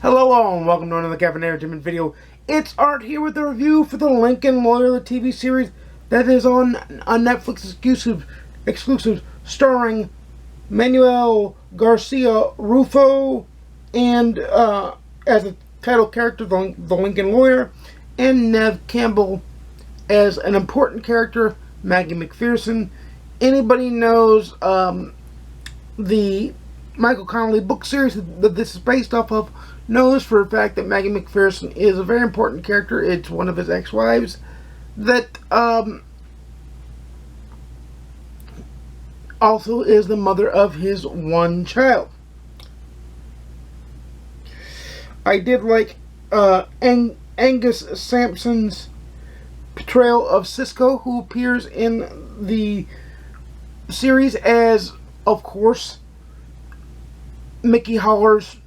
Hello all, and welcome to another Caffeinated Entertainment video. It's Art here with a review for the Lincoln Lawyer, the TV series that is on a Netflix exclusive starring Manuel Garcia Rufo and as the title character, the Lincoln Lawyer, and Neve Campbell as an important character, Maggie McPherson. Anybody knows the Michael Connelly book series that this is based off of knows for a fact that Maggie McPherson is a very important character. It's one of his ex-wives that also is the mother of his one child. I did like Angus Sampson's portrayal of Cisco, who appears in the series as, of course, Mickey Haller's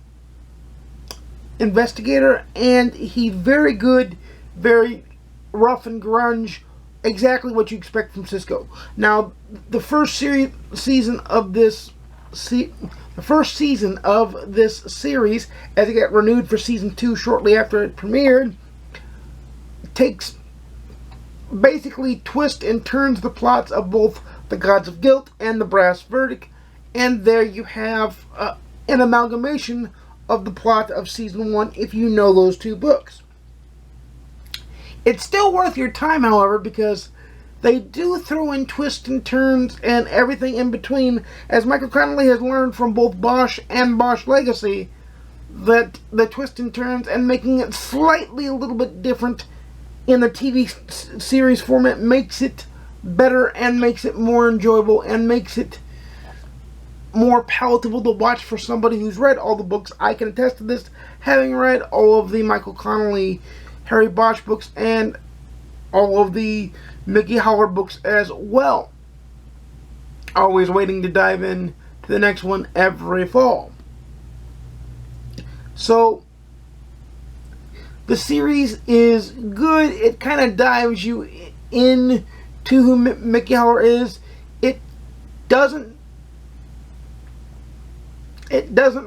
investigator, and he's very good, very rough and grunge, exactly what you expect from Cisco. Now, the first season of this series, as it got renewed for season 2 shortly after it premiered, takes basically twists and turns the plots of both the Gods of Guilt and the Brass Verdict, and there you have an amalgamation of the plot of season 1 if you know those two books. It's still worth your time, however, because they do throw in twists and turns and everything in between, as Michael Connelly has learned from both Bosch and Bosch Legacy, that the twists and turns and making it slightly a little bit different in the TV series format makes it better and makes it more enjoyable and makes it more palatable to watch for somebody who's read all the books. I can attest to this, having read all of the Michael Connelly, Harry Bosch books and all of the Mickey Haller books as well. Always waiting to dive in to the next one every fall. So, the series is good. It kind of dives you in to who Mickey Haller is. It doesn't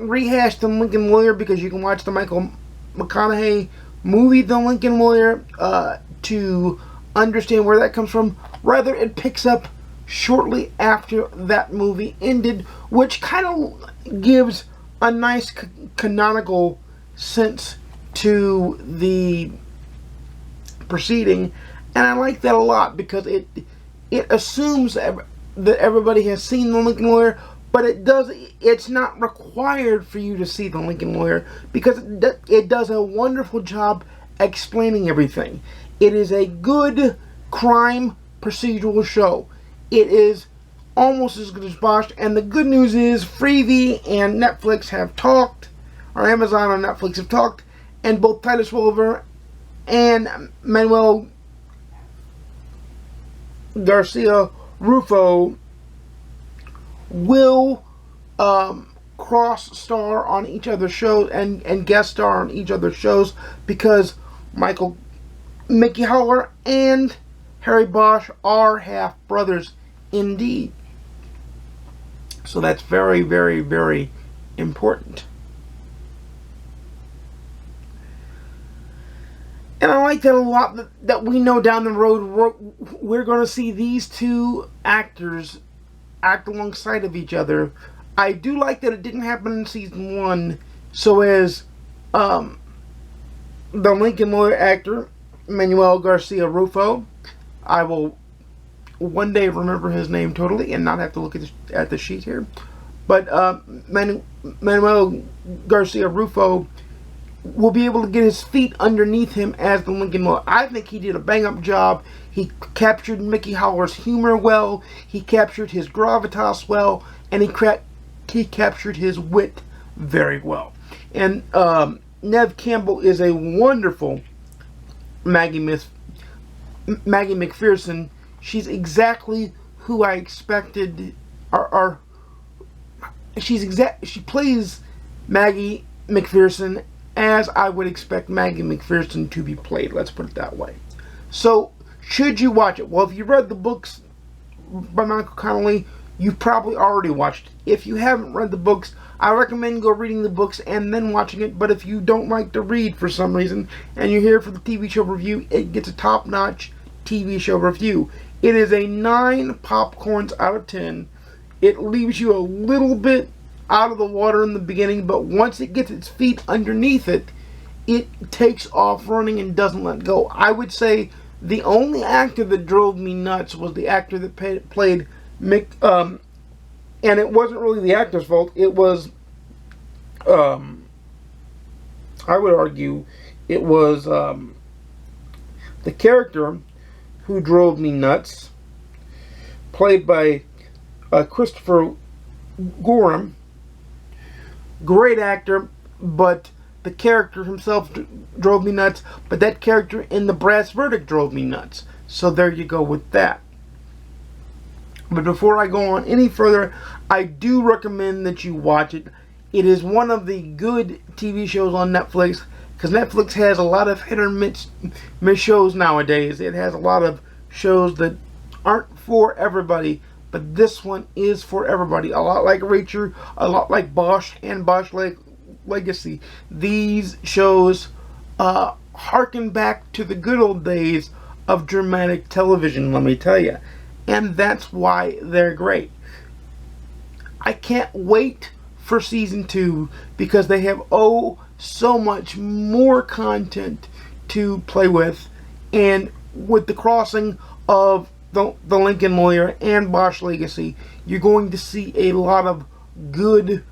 rehash the Lincoln Lawyer, because you can watch the Michael McConaughey movie, The Lincoln Lawyer, to understand where that comes from. Rather, it picks up shortly after that movie ended, which kind of gives a nice canonical sense to the proceeding, and I like that a lot, because it assumes that everybody has seen The Lincoln Lawyer, but it's not required for you to see The Lincoln Lawyer, because it does a wonderful job explaining everything. It is a good crime procedural show. It is almost as good as Bosch, and the good news is Freevee and Netflix have talked, or Amazon and Netflix have talked, and both Titus Welliver and Manuel Garcia Rufo will cross-star on each other's shows and guest star on each other's shows, because Mickey Haller and Harry Bosch are half-brothers indeed. So that's very, very, very important. And I like that a lot, that we know down the road we're going to see these two actors act alongside of each other. I do like that it didn't happen in season 1, so as the Lincoln Lawyer actor, Manuel Garcia Rufo, I will one day remember his name totally and not have to look at the sheet here, but Manuel Garcia Rufo will be able to get his feet underneath him as the Lincoln Lawyer. I think he did a bang-up job. He captured Mickey Haller's humor well, he captured his gravitas well, and he captured his wit very well. And Neve Campbell is a wonderful Maggie McPherson. She's exactly who I expected, she plays Maggie McPherson as I would expect Maggie McPherson to be played, let's put it that way. So, should you watch it? Well, if you read the books by Michael Connelly, you've probably already watched it. If you haven't read the books, I recommend go reading the books and then watching it. But if you don't like to read for some reason and you're here for the TV show review, it gets a top-notch TV show review. It is a 9 popcorns out of 10. It leaves you a little bit out of the water in the beginning, but once it gets its feet underneath it, it takes off running and doesn't let go. I would say the only actor that drove me nuts was the actor that played Mick, and it wasn't really the actor's fault. It was, I would argue, it was the character who drove me nuts, played by Christopher Gorham. Great actor, but the character himself drove me nuts, but that character in the brass verdict drove me nuts. So there you go with that. But before I go on any further, I do recommend that you watch it. It is one of the good TV shows on Netflix, because Netflix has a lot of hit or miss shows nowadays. It has a lot of shows that aren't for everybody, but this one is for everybody. A lot like Rachel, a lot like Bosch and Bosch Legacy. These shows harken back to the good old days of dramatic television, let me tell you. And that's why they're great. I can't wait for season 2 because they have so much more content to play with, and with the crossing of the Lincoln Lawyer and Bosch Legacy, you're going to see a lot of good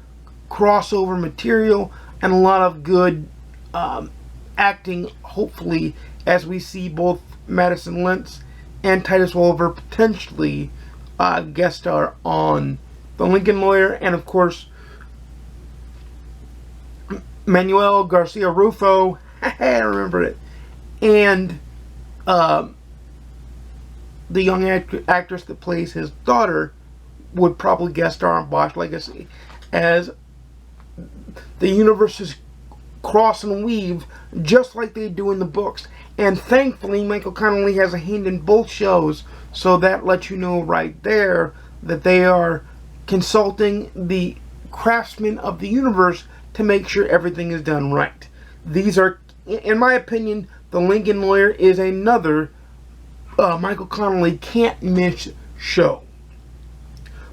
crossover material and a lot of good acting, hopefully, as we see both Madison Lentz and Titus Welliver potentially guest star on the Lincoln Lawyer, and of course Manuel Garcia Rufo, I remember it, and the young actress that plays his daughter would probably guest star on Bosch Legacy, as the universes cross and weave just like they do in the books. And thankfully, Michael Connelly has a hand in both shows, so that lets you know right there that they are consulting the craftsmen of the universe to make sure everything is done right. These are, in my opinion, the Lincoln Lawyer is another Michael Connelly can't miss show.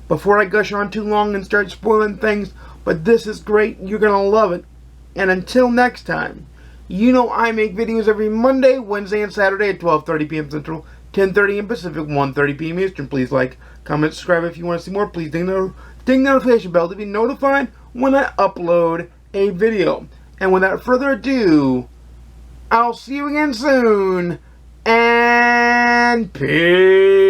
Before I gush on too long and start spoiling things, but this is great, you're going to love it. And until next time, you know I make videos every Monday, Wednesday, and Saturday at 12:30 p.m. Central, 10:30 p.m. Pacific, 1:30 p.m. Eastern. Please like, comment, subscribe if you want to see more. Please ding the notification bell to be notified when I upload a video. And without further ado, I'll see you again soon, and peace.